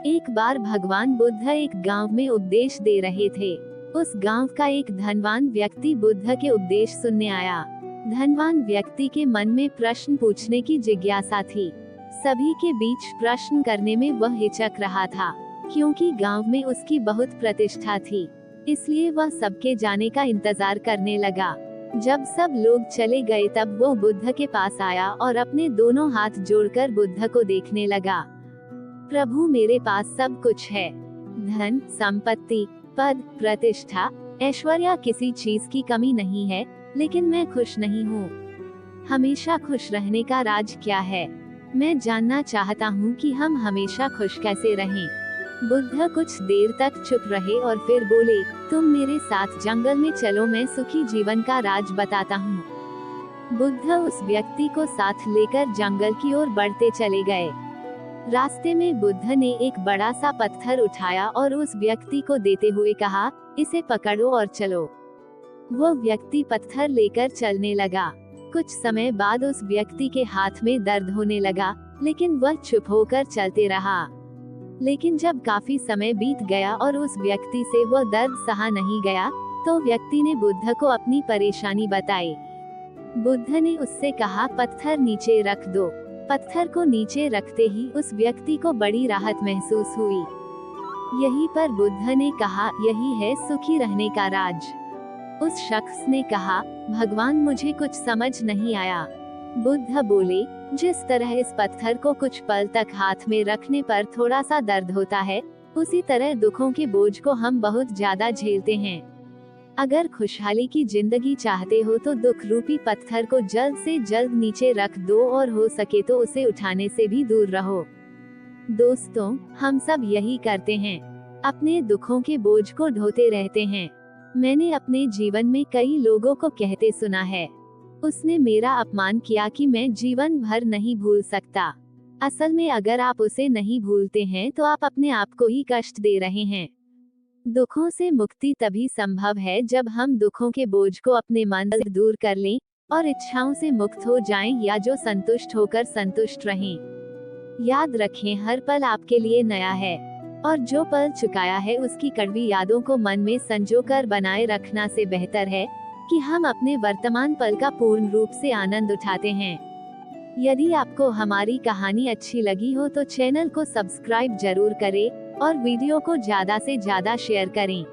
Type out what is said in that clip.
एक बार भगवान बुद्ध एक गांव में उपदेश दे रहे थे। उस गांव का एक धनवान व्यक्ति बुद्ध के उपदेश सुनने आया। धनवान व्यक्ति के मन में प्रश्न पूछने की जिज्ञासा थी। सभी के बीच प्रश्न करने में वह हिचक रहा था, क्योंकि गांव में उसकी बहुत प्रतिष्ठा थी। इसलिए वह सबके जाने का इंतजार करने लगा। जब सब लोग चले गए तब वो बुद्ध के पास आया और अपने दोनों हाथ जोड़कर बुद्ध को देखने लगा। प्रभु, मेरे पास सब कुछ है, धन, संपत्ति, पद, प्रतिष्ठा, ऐश्वर्य, किसी चीज की कमी नहीं है, लेकिन मैं खुश नहीं हूँ। हमेशा खुश रहने का राज क्या है? मैं जानना चाहता हूँ कि हम हमेशा खुश कैसे रहें। बुद्ध कुछ देर तक चुप रहे और फिर बोले, तुम मेरे साथ जंगल में चलो, मैं सुखी जीवन का राज बताता हूँ। बुद्ध उस व्यक्ति को साथ लेकर जंगल की ओर बढ़ते चले गए। रास्ते में बुद्ध ने एक बड़ा सा पत्थर उठाया और उस व्यक्ति को देते हुए कहा, इसे पकड़ो और चलो। वो व्यक्ति पत्थर लेकर चलने लगा। कुछ समय बाद उस व्यक्ति के हाथ में दर्द होने लगा, लेकिन वह चुप होकर चलते रहा। लेकिन जब काफी समय बीत गया और उस व्यक्ति से वो दर्द सहा नहीं गया, तो व्यक्ति ने बुद्ध को अपनी परेशानी बताई। बुद्ध ने उससे कहा, पत्थर नीचे रख दो। पत्थर को नीचे रखते ही उस व्यक्ति को बड़ी राहत महसूस हुई। यहीं पर बुद्ध ने कहा, यही है सुखी रहने का राज। उस शख्स ने कहा, भगवान, मुझे कुछ समझ नहीं आया। बुद्ध बोले, जिस तरह इस पत्थर को कुछ पल तक हाथ में रखने पर थोड़ा सा दर्द होता है, उसी तरह दुखों के बोझ को हम बहुत ज्यादा झेलते हैं। अगर खुशहाली की जिंदगी चाहते हो तो दुख रूपी पत्थर को जल्द से जल्द नीचे रख दो और हो सके तो उसे उठाने से भी दूर रहो। दोस्तों, हम सब यही करते हैं, अपने दुखों के बोझ को ढोते रहते हैं। मैंने अपने जीवन में कई लोगों को कहते सुना है, उसने मेरा अपमान किया कि मैं जीवन भर नहीं भूल सकता। असल में अगर आप उसे नहीं भूलते हैं तो आप अपने आप को ही कष्ट दे रहे हैं। दुखों से मुक्ति तभी संभव है जब हम दुखों के बोझ को अपने मन से दूर कर लें और इच्छाओं से मुक्त हो जाएं, या जो संतुष्ट होकर संतुष्ट रहें। याद रखें, हर पल आपके लिए नया है और जो पल चुकाया है उसकी कड़वी यादों को मन में संजोकर बनाए रखना से बेहतर है कि हम अपने वर्तमान पल का पूर्ण रूप से आनंद उठाते हैं। यदि आपको हमारी कहानी अच्छी लगी हो तो चैनल को सब्सक्राइब जरूर करें और वीडियो को ज्यादा से ज्यादा शेयर करें।